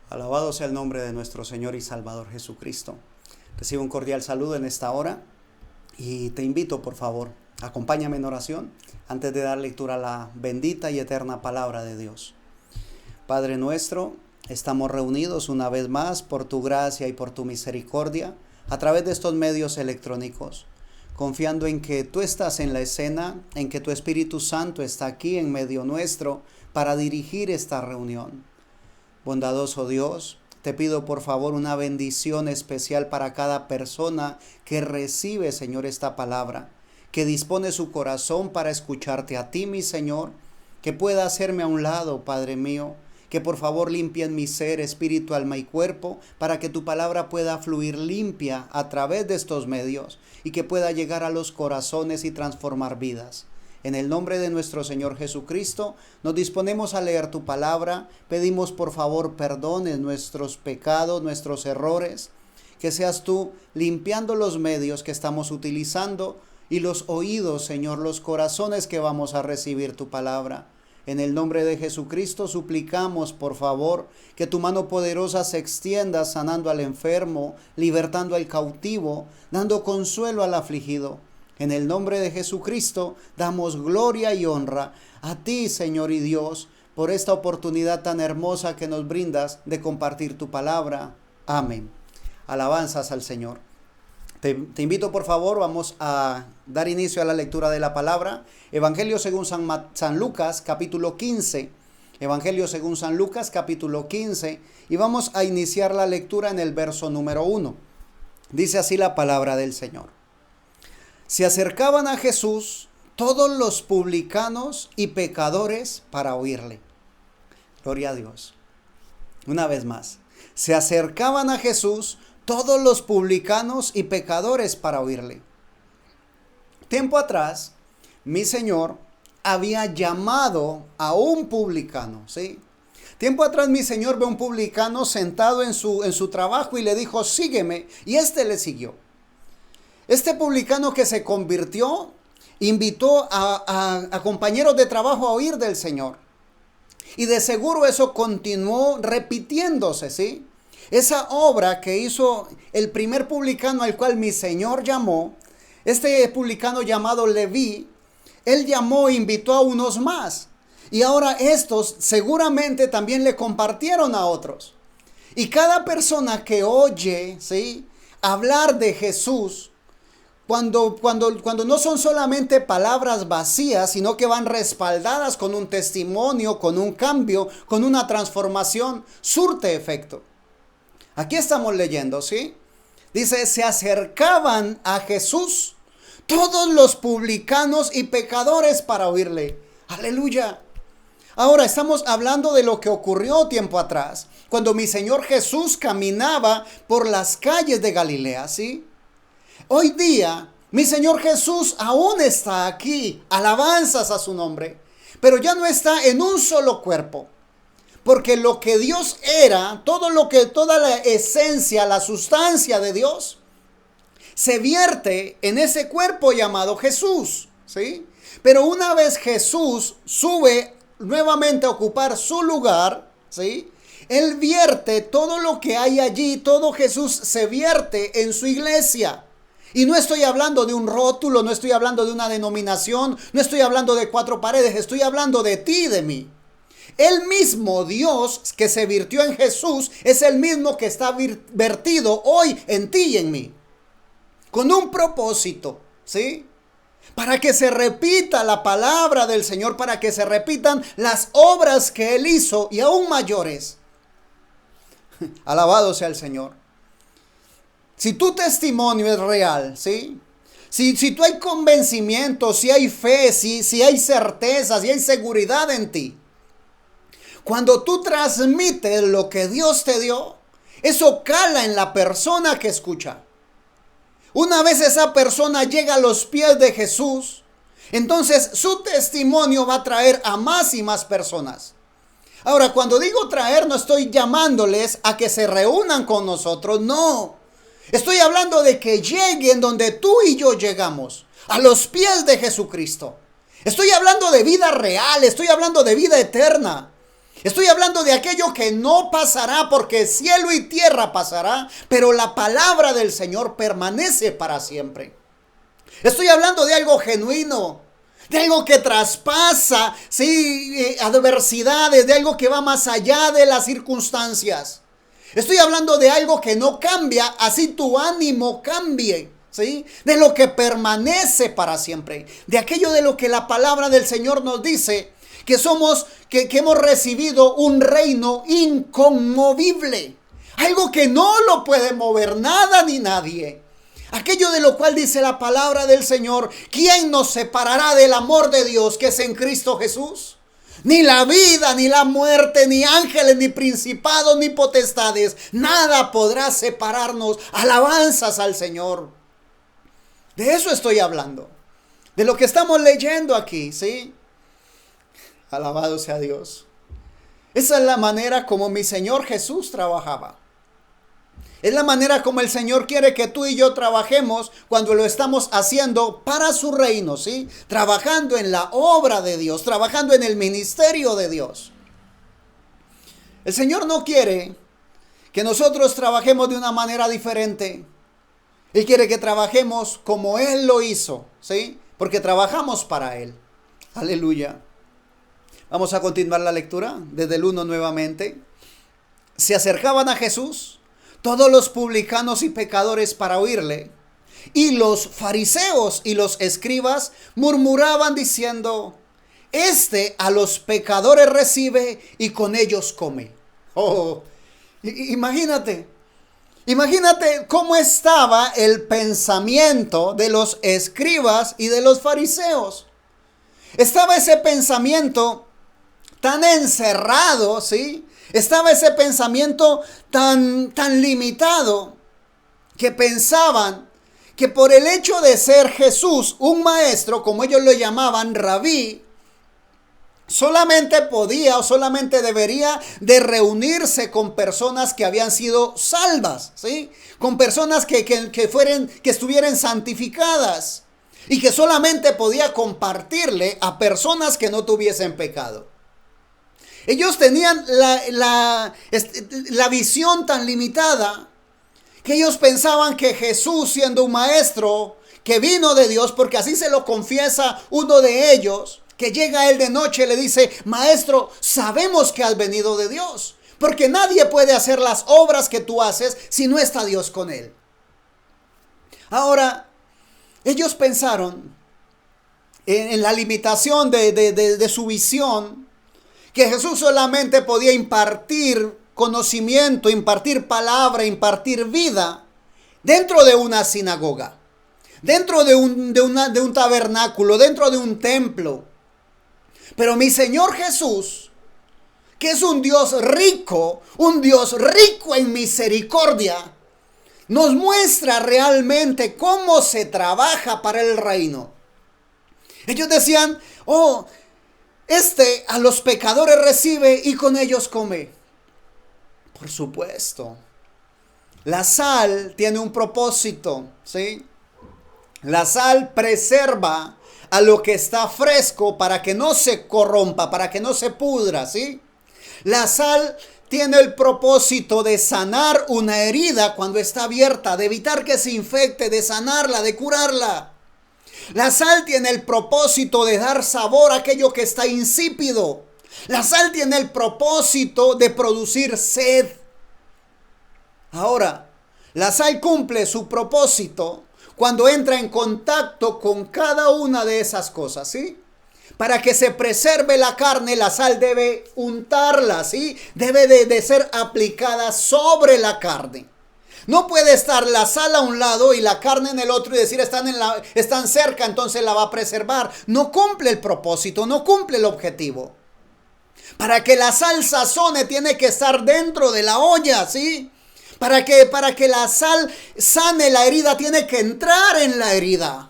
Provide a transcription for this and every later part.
Alabado sea el nombre de nuestro Señor y Salvador Jesucristo. Recibo un cordial saludo en esta hora y te invito, por favor, acompáñame en oración antes de dar lectura a la bendita y eterna palabra de Dios. Padre nuestro, estamos reunidos una vez más por tu gracia y por tu misericordia a través de estos medios electrónicos, confiando en que tú estás en la escena, en que tu Espíritu Santo está aquí en medio nuestro para dirigir esta reunión. Bondadoso Dios, te pido por favor una bendición especial para cada persona que recibe, Señor, esta palabra, que dispone su corazón para escucharte a ti, mi Señor, que pueda hacerme a un lado, Padre mío, que por favor limpien mi ser, espíritu, alma y cuerpo, para que tu palabra pueda fluir limpia a través de estos medios y que pueda llegar a los corazones y transformar vidas. En el nombre de nuestro Señor Jesucristo, nos disponemos a leer tu palabra. Pedimos por favor perdones nuestros pecados, nuestros errores. Que seas tú limpiando los medios que estamos utilizando y los oídos, Señor, los corazones que vamos a recibir tu palabra. En el nombre de Jesucristo suplicamos, por favor, que tu mano poderosa se extienda sanando al enfermo, libertando al cautivo, dando consuelo al afligido. En el nombre de Jesucristo damos gloria y honra a ti, Señor y Dios, por esta oportunidad tan hermosa que nos brindas de compartir tu palabra. Amén. Alabanzas al Señor. Te invito, por favor, vamos a dar inicio a la lectura de la palabra. Evangelio según San Lucas, capítulo 15. Evangelio según San Lucas, capítulo 15. Y vamos a iniciar la lectura en el verso número 1. Dice así la palabra del Señor. Se acercaban a Jesús todos los publicanos y pecadores para oírle. Gloria a Dios. Una vez más. Se acercaban a Jesús todos los publicanos y pecadores para oírle. Tiempo atrás, mi Señor había llamado a un publicano, ¿sí? Tiempo atrás mi Señor ve a un publicano sentado en su trabajo y le dijo, sígueme, y este le siguió. Este publicano que se convirtió, invitó a compañeros de trabajo a oír del Señor. Y de seguro eso continuó repitiéndose, ¿sí? Esa obra que hizo el primer publicano al cual mi Señor llamó, este publicano llamado Leví, él llamó e invitó a unos más. Y ahora estos seguramente también le compartieron a otros. Y cada persona que oye, ¿sí?, hablar de Jesús, cuando no son solamente palabras vacías, sino que van respaldadas con un testimonio, con un cambio, con una transformación, surte efecto. Aquí estamos leyendo, ¿sí? Dice, se acercaban a Jesús todos los publicanos y pecadores para oírle. ¡Aleluya! Ahora estamos hablando de lo que ocurrió tiempo atrás, cuando mi Señor Jesús caminaba por las calles de Galilea, ¿sí? Hoy día, mi Señor Jesús aún está aquí, alabanzas a su nombre, pero ya no está en un solo cuerpo. Porque lo que Dios era, toda la esencia, la sustancia de Dios, se vierte en ese cuerpo llamado Jesús, ¿sí? Pero una vez Jesús sube nuevamente a ocupar su lugar, ¿sí?, Él vierte todo lo que hay allí, todo Jesús se vierte en su iglesia. Y no estoy hablando de un rótulo, no estoy hablando de una denominación, no estoy hablando de 4 paredes, estoy hablando de ti y de mí. El mismo Dios que se virtió en Jesús es el mismo que está vertido hoy en ti y en mí. Con un propósito, ¿sí? Para que se repita la palabra del Señor, para que se repitan las obras que Él hizo y aún mayores. Alabado sea el Señor. Si tu testimonio es real, ¿sí? Si tú hay convencimiento, si hay fe, si hay certeza, si hay seguridad en ti. Cuando tú transmites lo que Dios te dio, eso cala en la persona que escucha. Una vez esa persona llega a los pies de Jesús, entonces su testimonio va a traer a más y más personas. Ahora, cuando digo traer, no estoy llamándoles a que se reúnan con nosotros, no. Estoy hablando de que lleguen donde tú y yo llegamos, a los pies de Jesucristo. Estoy hablando de vida real, estoy hablando de vida eterna. Estoy hablando de aquello que no pasará, porque cielo y tierra pasará, pero la palabra del Señor permanece para siempre. Estoy hablando de algo genuino, de algo que traspasa, sí, adversidades, de algo que va más allá de las circunstancias. Estoy hablando de algo que no cambia, así tu ánimo cambie, ¿sí? De lo que permanece para siempre, de aquello de lo que la palabra del Señor nos dice, que hemos recibido un reino inconmovible, algo que no lo puede mover nada ni nadie. Aquello de lo cual dice la palabra del Señor: ¿quién nos separará del amor de Dios que es en Cristo Jesús? Ni la vida, ni la muerte, ni ángeles, ni principados, ni potestades, nada podrá separarnos. Alabanzas al Señor. De eso estoy hablando, de lo que estamos leyendo aquí, ¿sí? Alabado sea Dios. Esa es la manera como mi Señor Jesús trabajaba. Es la manera como el Señor quiere que tú y yo trabajemos cuando lo estamos haciendo para su reino, ¿sí? Trabajando en la obra de Dios, trabajando en el ministerio de Dios. El Señor no quiere que nosotros trabajemos de una manera diferente. Él quiere que trabajemos como Él lo hizo, ¿sí? Porque trabajamos para Él. Aleluya. Vamos a continuar la lectura desde el 1 nuevamente. Se acercaban a Jesús todos los publicanos y pecadores para oírle, y los fariseos y los escribas murmuraban diciendo: este a los pecadores recibe y con ellos come. Oh, imagínate cómo estaba el pensamiento de los escribas y de los fariseos. Estaba ese pensamiento tan encerrado, ¿sí? Estaba ese pensamiento tan limitado, que pensaban que por el hecho de ser Jesús un maestro, como ellos lo llamaban, rabí, solamente podía o solamente debería de reunirse con personas que habían sido salvas, ¿sí? Con personas que estuvieran santificadas, y que solamente podía compartirle a personas que no tuviesen pecado. Ellos tenían la visión tan limitada que ellos pensaban que Jesús, siendo un maestro que vino de Dios, porque así se lo confiesa uno de ellos, que llega a él de noche y le dice: maestro, sabemos que has venido de Dios, porque nadie puede hacer las obras que tú haces si no está Dios con él. Ahora, ellos pensaron en la limitación de su visión, que Jesús solamente podía impartir conocimiento, impartir palabra, impartir vida dentro de una sinagoga, dentro de un tabernáculo, dentro de un templo. Pero mi Señor Jesús, que es un Dios rico en misericordia, nos muestra realmente cómo se trabaja para el reino. Ellos decían: oh, este a los pecadores recibe y con ellos come. Por supuesto, la sal tiene un propósito, ¿sí? La sal preserva a lo que está fresco para que no se corrompa, para que no se pudra, ¿sí? La sal tiene el propósito de sanar una herida cuando está abierta, de evitar que se infecte, de sanarla, de curarla. La sal tiene el propósito de dar sabor a aquello que está insípido. La sal tiene el propósito de producir sed. Ahora, la sal cumple su propósito cuando entra en contacto con cada una de esas cosas, ¿sí? Para que se preserve la carne, la sal debe untarla, ¿sí? Debe de ser aplicada sobre la carne. No puede estar la sal a un lado y la carne en el otro y decir están cerca, entonces la va a preservar. No cumple el propósito, no cumple el objetivo. Para que la sal sazone tiene que estar dentro de la olla, ¿sí? Para que la sal sane la herida tiene que entrar en la herida.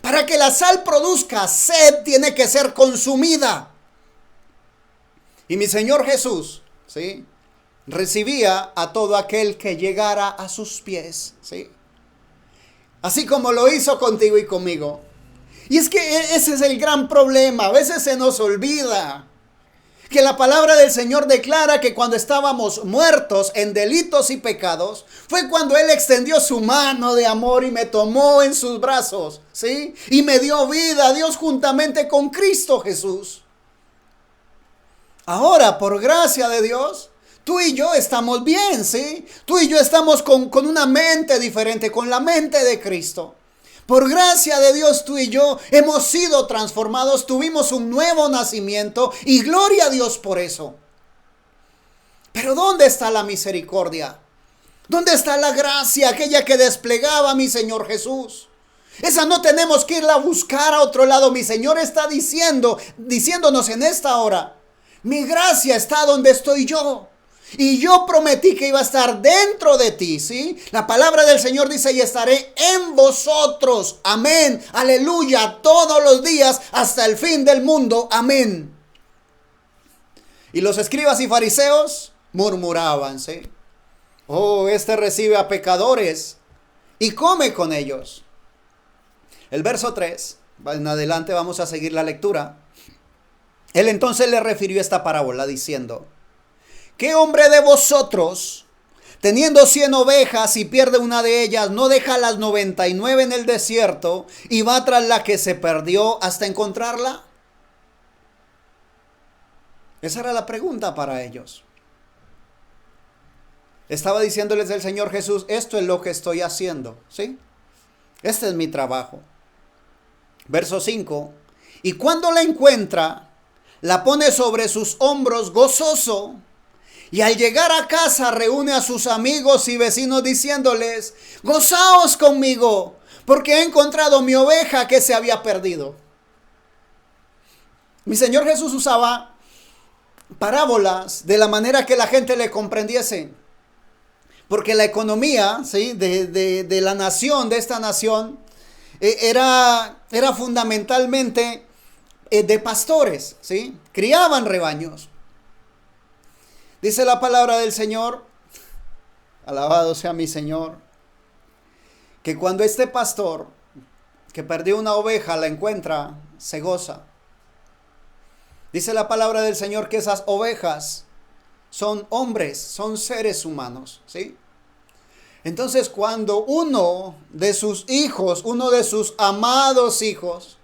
Para que la sal produzca sed tiene que ser consumida. Y mi Señor Jesús, ¿sí?, recibía a todo aquel que llegara a sus pies, ¿sí? Así como lo hizo contigo y conmigo. Y es que ese es el gran problema. A veces se nos olvida Que la palabra del Señor declara que cuando estábamos muertos en delitos y pecados, fue cuando Él extendió su mano de amor y me tomó en sus brazos, ¿sí? Y me dio vida a Dios juntamente con Cristo Jesús. Ahora, por gracia de Dios, tú y yo estamos bien, ¿sí? Tú y yo estamos con una mente diferente, con la mente de Cristo. Por gracia de Dios, tú y yo hemos sido transformados, tuvimos un nuevo nacimiento y gloria a Dios por eso. Pero ¿dónde está la misericordia? ¿Dónde está la gracia, aquella que desplegaba mi Señor Jesús? Esa no tenemos que irla a buscar a otro lado. Mi Señor está diciéndonos en esta hora, mi gracia está donde estoy yo. Y yo prometí que iba a estar dentro de ti, ¿sí? La palabra del Señor dice, y estaré en vosotros. Amén. Aleluya. Todos los días hasta el fin del mundo. Amén. Y los escribas y fariseos murmuraban, ¿sí? Oh, este recibe a pecadores y come con ellos. El verso 3, en adelante vamos a seguir la lectura. Él entonces le refirió esta parábola diciendo, ¿qué hombre de vosotros, teniendo 100 ovejas y pierde una de ellas, no deja las 99 en el desierto y va tras la que se perdió hasta encontrarla? Esa era la pregunta para ellos. Estaba diciéndoles el Señor Jesús, esto es lo que estoy haciendo, ¿sí? Este es mi trabajo. Verso 5, y cuando la encuentra, la pone sobre sus hombros gozoso. Y al llegar a casa reúne a sus amigos y vecinos diciéndoles, gozaos conmigo, porque he encontrado mi oveja que se había perdido. Mi Señor Jesús usaba parábolas de la manera que la gente le comprendiese. Porque la economía, ¿sí?, de la nación, de esta nación, era fundamentalmente de pastores, ¿sí? Criaban rebaños. Dice la palabra del Señor, alabado sea mi Señor, que cuando este pastor que perdió una oveja la encuentra, se goza. Dice la palabra del Señor que esas ovejas son hombres, son seres humanos, ¿sí? Entonces cuando uno de sus hijos, uno de sus amados hijos,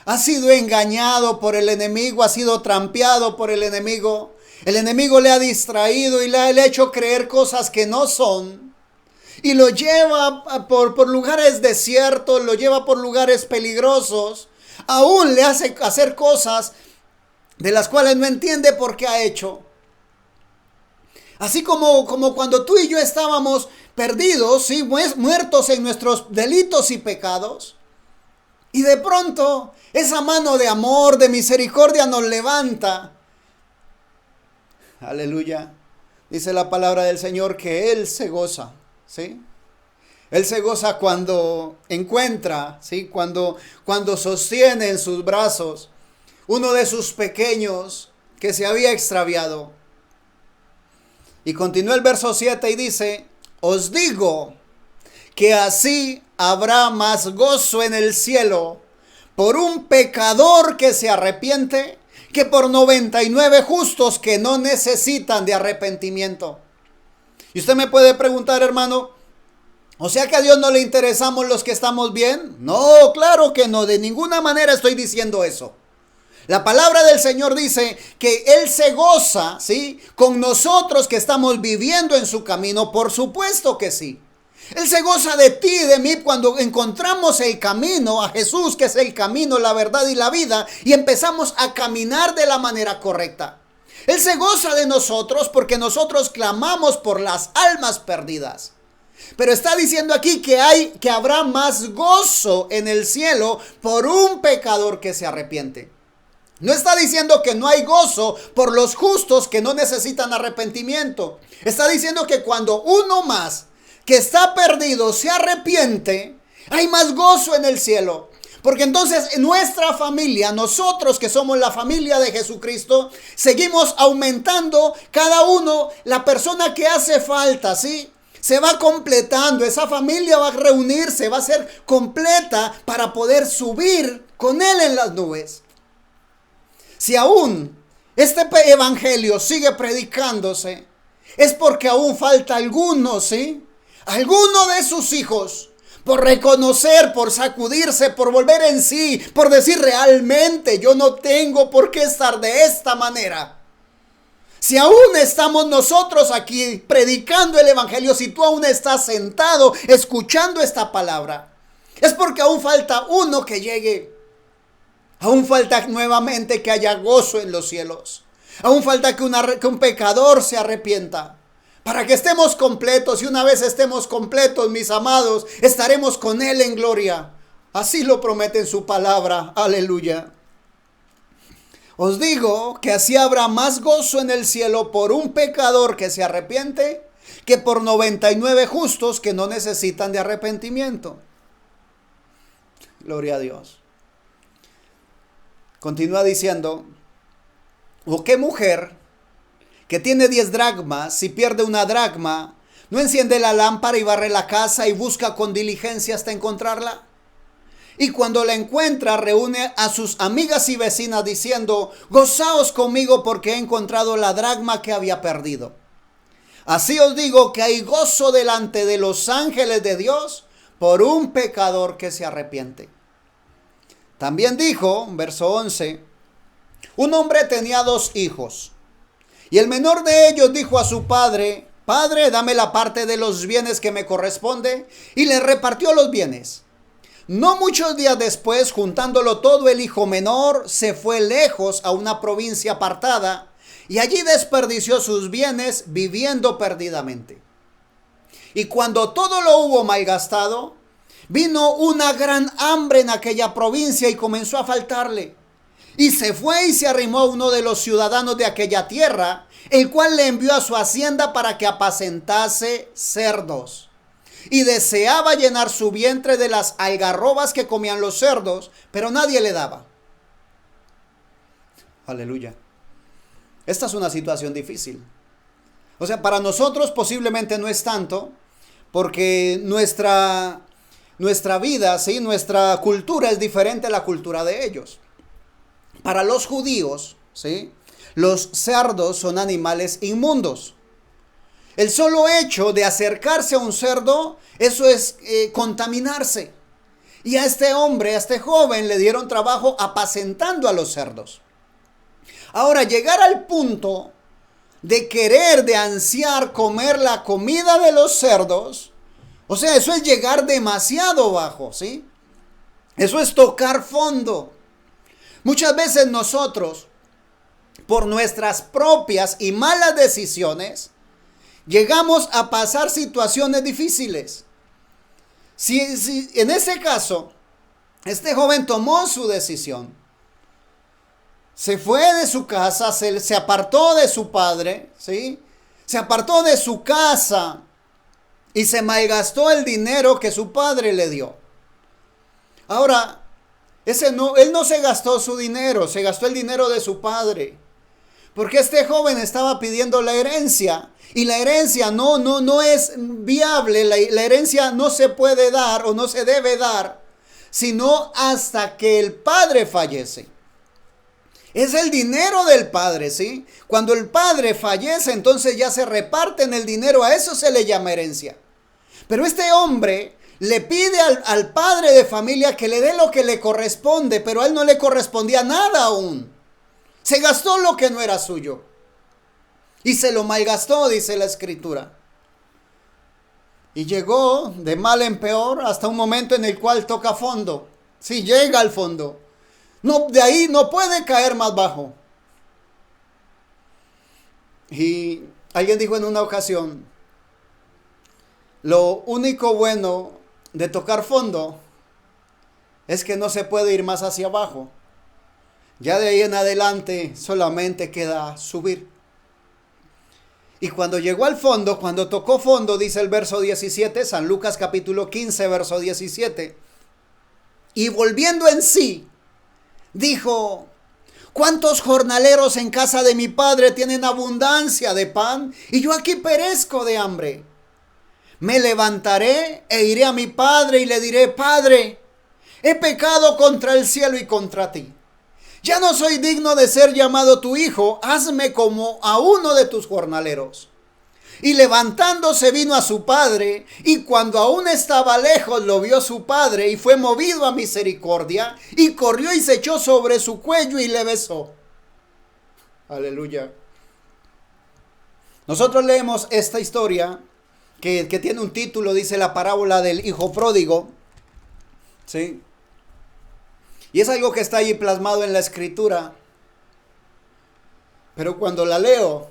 ha sido engañado por el enemigo, ha sido trampeado por el enemigo le ha distraído y le ha hecho creer cosas que no son. Y lo lleva por lugares desiertos, lo lleva por lugares peligrosos. Aún le hace hacer cosas de las cuales no entiende por qué ha hecho. Así como cuando tú y yo estábamos perdidos, ¿sí?, muertos en nuestros delitos y pecados. Y de pronto esa mano de amor, de misericordia nos levanta. Aleluya. Dice la palabra del Señor que Él se goza, ¿sí? Él se goza cuando encuentra, ¿sí?, cuando sostiene en sus brazos uno de sus pequeños que se había extraviado. Y continúa el verso 7 y dice, os digo que así habrá más gozo en el cielo por un pecador que se arrepiente que por 99 justos que no necesitan de arrepentimiento. Y usted me puede preguntar, hermano, ¿o sea que a Dios no le interesamos los que estamos bien? No, claro que no, de ninguna manera estoy diciendo eso. La palabra del Señor dice que Él se goza, ¿sí?, con nosotros que estamos viviendo en su camino, por supuesto que sí. Él se goza de ti y de mí cuando encontramos el camino a Jesús, que es el camino, la verdad y la vida, y empezamos a caminar de la manera correcta. Él se goza de nosotros porque nosotros clamamos por las almas perdidas. Pero está diciendo aquí que habrá más gozo en el cielo por un pecador que se arrepiente. No está diciendo que no hay gozo por los justos que no necesitan arrepentimiento. Está diciendo que cuando uno más que está perdido se arrepiente, hay más gozo en el cielo. Porque entonces en nuestra familia, nosotros que somos la familia de Jesucristo, seguimos aumentando cada uno la persona que hace falta, ¿sí? Se va completando, esa familia va a reunirse, va a ser completa para poder subir con Él en las nubes. Si aún este evangelio sigue predicándose, es porque aún falta alguno, ¿sí? Alguno de sus hijos, por reconocer, por sacudirse, por volver en sí, por decir realmente yo no tengo por qué estar de esta manera. Si aún estamos nosotros aquí predicando el evangelio, si tú aún estás sentado escuchando esta palabra, es porque aún falta uno que llegue. Aún falta nuevamente que haya gozo en los cielos. Aún falta que un pecador se arrepienta. Para que estemos completos, y una vez estemos completos, mis amados, estaremos con Él en gloria. Así lo promete en su palabra. Aleluya. Os digo que así habrá más gozo en el cielo por un pecador que se arrepiente que por 99 justos que no necesitan de arrepentimiento. Gloria a Dios. Continúa diciendo, ¿o qué mujer que tiene 10 dracmas, si pierde una dracma, no enciende la lámpara y barre la casa y busca con diligencia hasta encontrarla? Y cuando la encuentra, reúne a sus amigas y vecinas diciendo, gozaos conmigo porque he encontrado la dracma que había perdido. Así os digo que hay gozo delante de los ángeles de Dios por un pecador que se arrepiente. También dijo, verso 11, un hombre tenía 2 hijos, y el menor de ellos dijo a su padre, Padre, dame la parte de los bienes que me corresponde, y le repartió los bienes. No muchos días después, juntándolo todo, el hijo menor se fue lejos a una provincia apartada, y allí desperdició sus bienes viviendo perdidamente. Y cuando todo lo hubo malgastado, vino una gran hambre en aquella provincia y comenzó a faltarle. Y se fue y se arrimó a uno de los ciudadanos de aquella tierra, el cual le envió a su hacienda para que apacentase cerdos. Y deseaba llenar su vientre de las algarrobas que comían los cerdos, pero nadie le daba. Aleluya. Esta es una situación difícil. O sea, para nosotros posiblemente no es tanto, porque nuestra vida, ¿sí? Nuestra cultura es diferente a la cultura de ellos. Para los judíos, ¿sí? Los cerdos son animales inmundos. El solo hecho de acercarse a un cerdo, eso es contaminarse. Y a este hombre, a este joven, le dieron trabajo apacentando a los cerdos. Ahora, llegar al punto de querer, de ansiar comer la comida de los cerdos, o sea, eso es llegar demasiado bajo, ¿sí? Eso es tocar fondo. Muchas veces nosotros, por nuestras propias y malas decisiones, llegamos a pasar situaciones difíciles. Si en ese caso, este joven tomó su decisión, se fue de su casa, se apartó de su padre, ¿sí? Se apartó de su casa y se malgastó el dinero que su padre le dio. Ahora, él no se gastó su dinero, se gastó el dinero de su padre. Porque este joven estaba pidiendo la herencia y la herencia no es viable, la herencia no se puede dar o no se debe dar, sino hasta que el padre fallece. Es el dinero del padre, ¿sí? Cuando el padre fallece, entonces ya se reparten el dinero, a eso se le llama herencia. Pero este hombre le pide al padre de familia que le dé lo que le corresponde, pero a él no le correspondía nada aún. Se gastó lo que no era suyo. Y se lo malgastó, dice la escritura. Y llegó de mal en peor hasta un momento en el cual toca fondo. Sí, llega al fondo. No, de ahí no puede caer más bajo. Y alguien dijo en una ocasión, lo único bueno de tocar fondo es que no se puede ir más hacia abajo. Ya de ahí en adelante solamente queda subir. Y cuando llegó al fondo, cuando tocó fondo, dice el verso 17, San Lucas capítulo 15, verso 17, y volviendo en sí, dijo, ¿cuántos jornaleros en casa de mi padre tienen abundancia de pan y yo aquí perezco de hambre? Me levantaré e iré a mi padre y le diré, Padre, he pecado contra el cielo y contra ti. Ya no soy digno de ser llamado tu hijo, hazme como a uno de tus jornaleros. Y levantándose vino a su padre, y cuando aún estaba lejos lo vio su padre, y fue movido a misericordia, y corrió y se echó sobre su cuello y le besó. Aleluya. Nosotros leemos esta historia que tiene un título, dice la parábola del hijo pródigo. ¿Sí? Y es algo que está ahí plasmado en la escritura. Pero cuando la leo,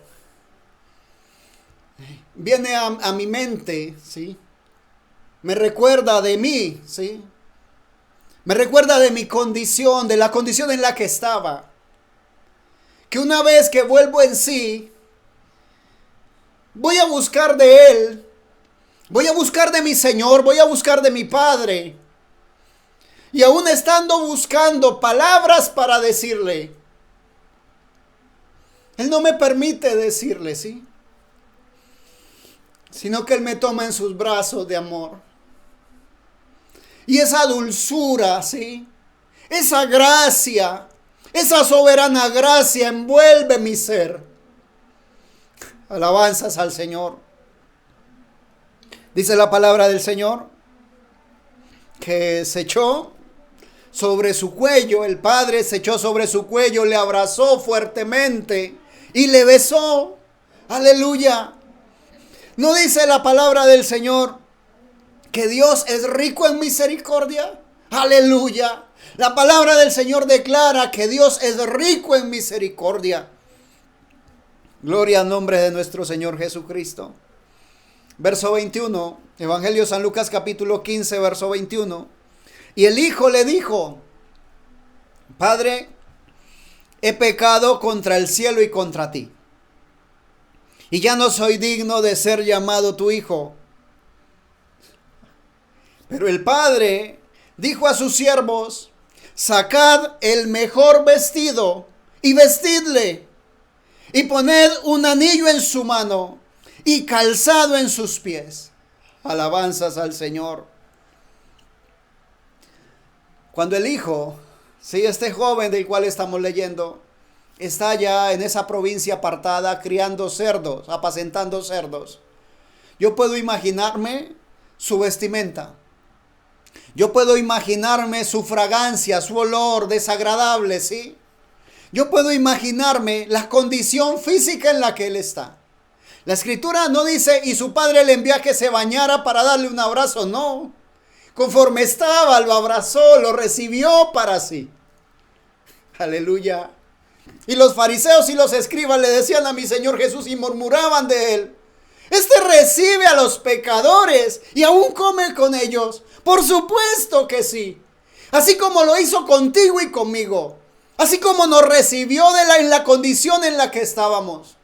viene a mi mente, ¿sí? Me recuerda de mí, ¿sí? Me recuerda de mi condición, de la condición en la que estaba. Que una vez que vuelvo en sí, voy a buscar de Él, voy a buscar de mi Señor, voy a buscar de mi Padre. Y aún estando buscando palabras para decirle, Él no me permite decirle, ¿sí? Sino que Él me toma en sus brazos de amor. Y esa dulzura, ¿sí? Esa gracia, esa soberana gracia envuelve mi ser. Alabanzas al Señor. Dice la palabra del Señor que se echó sobre su cuello, el padre se echó sobre su cuello, le abrazó fuertemente y le besó. Aleluya. ¿No dice la palabra del Señor que Dios es rico en misericordia? Aleluya. La palabra del Señor declara que Dios es rico en misericordia. Gloria al nombre de nuestro Señor Jesucristo. Verso 21, Evangelio San Lucas capítulo 15, verso 21. Y el hijo le dijo, Padre, he pecado contra el cielo y contra ti, y ya no soy digno de ser llamado tu hijo. Pero el padre dijo a sus siervos, sacad el mejor vestido y vestidle, y poned un anillo en su mano y calzado en sus pies. Alabanzas al Señor. Cuando el hijo, sí, este joven del cual estamos leyendo, está ya en esa provincia apartada criando cerdos, apacentando cerdos, yo puedo imaginarme su vestimenta. Yo puedo imaginarme su fragancia, su olor desagradable, ¿sí? Yo puedo imaginarme la condición física en la que él está. La escritura no dice, y su padre le envió a que se bañara para darle un abrazo, no. Conforme estaba, lo abrazó, lo recibió para sí. Aleluya. Y los fariseos y los escribas le decían a mi Señor Jesús y murmuraban de él, este recibe a los pecadores y aún come con ellos. Por supuesto que sí. Así como lo hizo contigo y conmigo. Así como nos recibió en la condición en la que estábamos.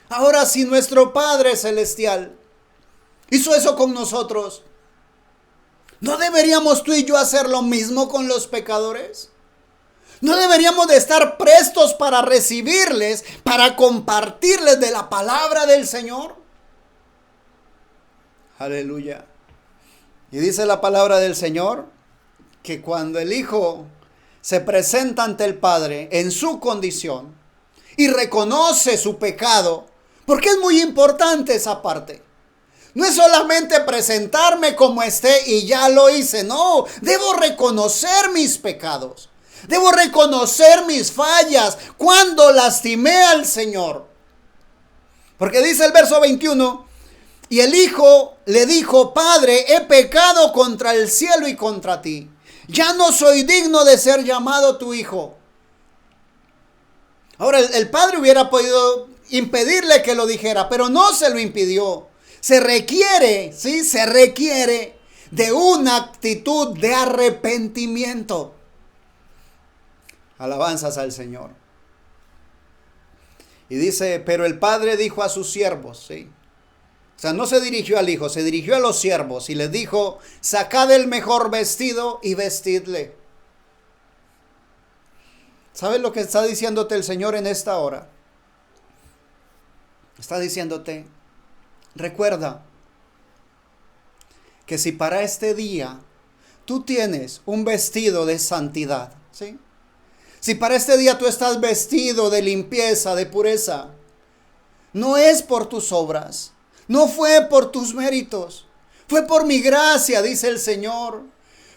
Ahora, si nuestro Padre Celestial hizo eso con nosotros, ¿no deberíamos tú y yo hacer lo mismo con los pecadores? ¿No deberíamos de estar prestos para recibirles, para compartirles de la palabra del Señor? Aleluya. Y dice la palabra del Señor que cuando el Hijo se presenta ante el Padre en su condición y reconoce su pecado, porque es muy importante esa parte. No es solamente presentarme como esté y ya lo hice, no, debo reconocer mis pecados. Debo reconocer mis fallas cuando lastimé al Señor. Porque dice el verso 21, y el hijo le dijo, Padre, he pecado contra el cielo y contra ti. Ya no soy digno de ser llamado tu hijo. Ahora, el padre hubiera podido impedirle que lo dijera, pero no se lo impidió. Se requiere, ¿sí? Se requiere de una actitud de arrepentimiento. Alabanzas al Señor. Y dice, pero el padre dijo a sus siervos, ¿sí? O sea, no se dirigió al hijo, se dirigió a los siervos y les dijo, sacad el mejor vestido y vestidle. ¿Sabes lo que está diciéndote el Señor en esta hora? Está diciéndote, recuerda que si para este día tú tienes un vestido de santidad, ¿sí? Si para este día tú estás vestido de limpieza, de pureza, no es por tus obras, no fue por tus méritos, fue por mi gracia, dice el Señor.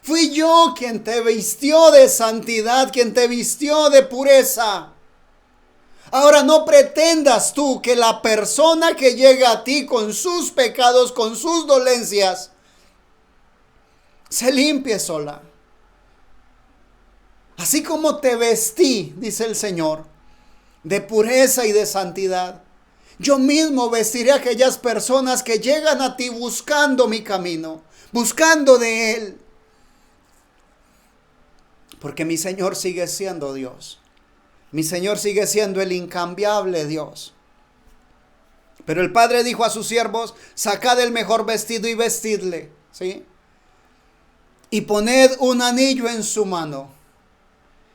Fui yo quien te vistió de santidad, quien te vistió de pureza. Ahora no pretendas tú que la persona que llega a ti con sus pecados, con sus dolencias, se limpie sola. Así como te vestí, dice el Señor, de pureza y de santidad, yo mismo vestiré a aquellas personas que llegan a ti buscando mi camino, buscando de Él. Porque mi Señor sigue siendo Dios. Mi Señor sigue siendo el incambiable Dios. Pero el Padre dijo a sus siervos: sacad el mejor vestido y vestidle, ¿sí? Y poned un anillo en su mano.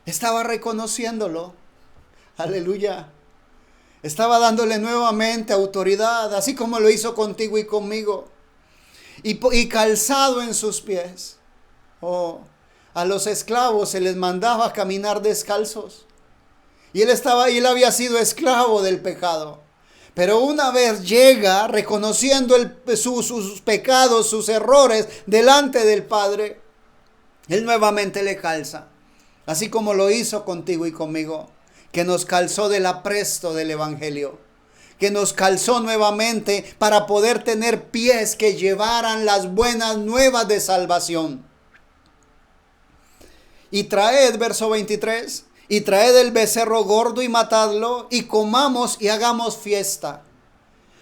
Estaba reconociéndolo. Aleluya. Estaba dándole nuevamente autoridad, así como lo hizo contigo y conmigo. Y calzado en sus pies. Oh, a los esclavos se les mandaba caminar descalzos. Y él había sido esclavo del pecado. Pero una vez llega reconociendo sus pecados, sus errores delante del Padre, Él nuevamente le calza. Así como lo hizo contigo y conmigo, que nos calzó del apresto del Evangelio, que nos calzó nuevamente para poder tener pies que llevaran las buenas nuevas de salvación. Y traed, verso 23, y traed el becerro gordo y matadlo, y comamos y hagamos fiesta.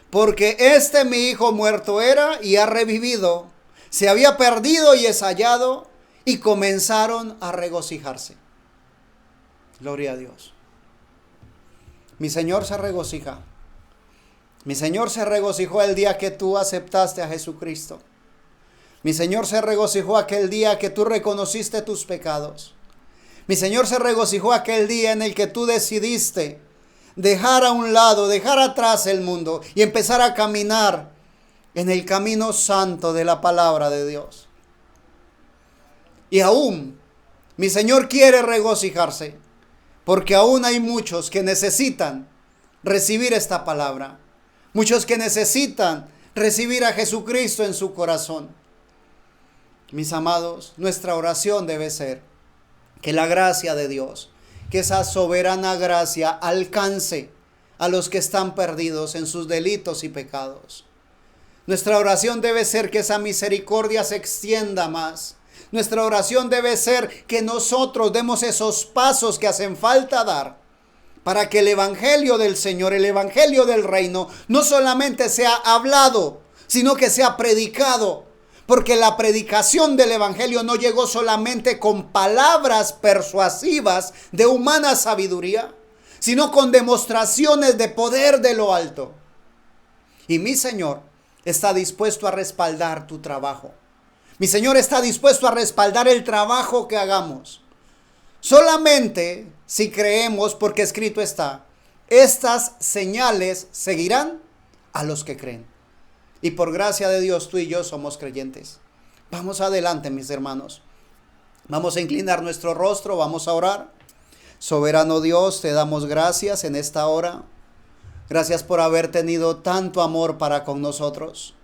Porque mi hijo muerto era y ha revivido, se había perdido y es hallado, y comenzaron a regocijarse. Gloria a Dios. Mi Señor se regocija. Mi Señor se regocijó el día que tú aceptaste a Jesucristo. Mi Señor se regocijó aquel día que tú reconociste tus pecados. Mi Señor se regocijó aquel día en el que tú decidiste dejar a un lado, dejar atrás el mundo y empezar a caminar en el camino santo de la palabra de Dios. Y aún mi Señor quiere regocijarse, porque aún hay muchos que necesitan recibir esta palabra. Muchos que necesitan recibir a Jesucristo en su corazón. Mis amados, nuestra oración debe ser que la gracia de Dios, que esa soberana gracia alcance a los que están perdidos en sus delitos y pecados. Nuestra oración debe ser que esa misericordia se extienda más. Nuestra oración debe ser que nosotros demos esos pasos que hacen falta dar para que el evangelio del Señor, el evangelio del reino, no solamente sea hablado, sino que sea predicado. Porque la predicación del evangelio no llegó solamente con palabras persuasivas de humana sabiduría, sino con demostraciones de poder de lo alto. Y mi Señor está dispuesto a respaldar tu trabajo. Mi Señor está dispuesto a respaldar el trabajo que hagamos. Solamente si creemos, porque escrito está: estas señales seguirán a los que creen. Y por gracia de Dios, tú y yo somos creyentes. Vamos adelante, mis hermanos. Vamos a inclinar nuestro rostro, vamos a orar. Soberano Dios, te damos gracias en esta hora. Gracias por haber tenido tanto amor para con nosotros.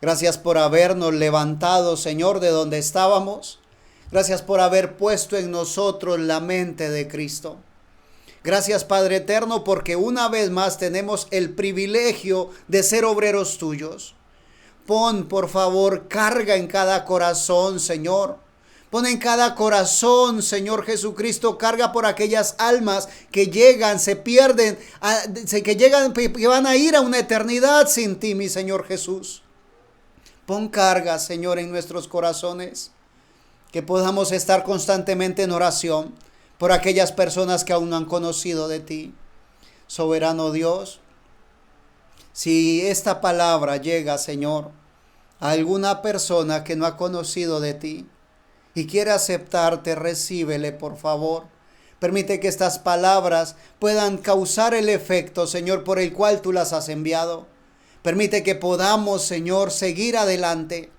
Gracias por habernos levantado, Señor, de donde estábamos. Gracias por haber puesto en nosotros la mente de Cristo. Gracias, Padre eterno, porque una vez más tenemos el privilegio de ser obreros tuyos. Pon, por favor, carga en cada corazón, Señor. Pon en cada corazón, Señor Jesucristo, carga por aquellas almas que llegan, se pierden, que van a ir a una eternidad sin ti, mi Señor Jesús. Pon carga, Señor, en nuestros corazones, que podamos estar constantemente en oración por aquellas personas que aún no han conocido de ti. Soberano Dios, si esta palabra llega, Señor, a alguna persona que no ha conocido de ti y quiere aceptarte, recíbele, por favor. Permite que estas palabras puedan causar el efecto, Señor, por el cual tú las has enviado. Permite que podamos, Señor, seguir adelante,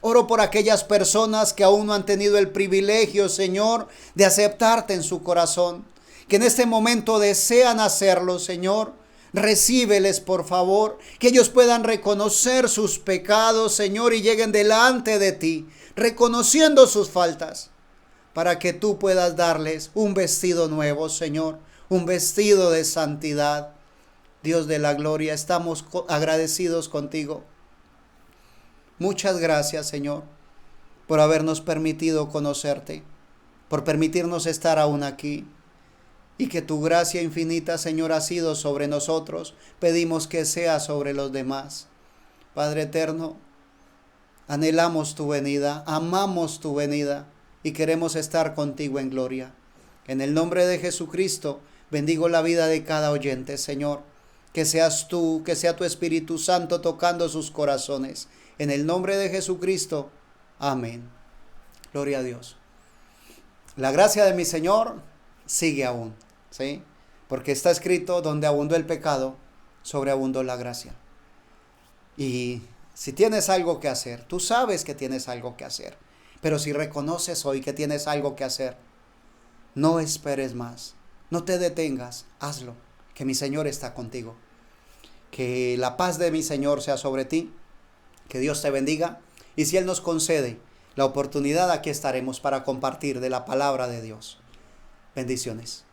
Oro por aquellas personas que aún no han tenido el privilegio, Señor, de aceptarte en su corazón, que en este momento desean hacerlo, Señor. Recíbeles, por favor, que ellos puedan reconocer sus pecados, Señor, y lleguen delante de ti, reconociendo sus faltas, para que tú puedas darles un vestido nuevo, Señor, un vestido de santidad. Dios de la gloria, estamos agradecidos contigo. Muchas gracias, Señor, por habernos permitido conocerte, por permitirnos estar aún aquí, y que tu gracia infinita, Señor, ha sido sobre nosotros. Pedimos que sea sobre los demás. Padre eterno, anhelamos tu venida, amamos tu venida, y queremos estar contigo en gloria. En el nombre de Jesucristo, bendigo la vida de cada oyente, Señor. Que seas tú, que sea tu Espíritu Santo tocando sus corazones. En el nombre de Jesucristo. Amén. Gloria a Dios. La gracia de mi Señor sigue aún, ¿sí? Porque está escrito: donde abundó el pecado, sobreabundó la gracia. Y si tienes algo que hacer, tú sabes que tienes algo que hacer. Pero si reconoces hoy que tienes algo que hacer, no esperes más. No te detengas, hazlo, que mi Señor está contigo. Que la paz de mi Señor sea sobre ti. Que Dios te bendiga, y si Él nos concede la oportunidad, aquí estaremos para compartir de la palabra de Dios. Bendiciones.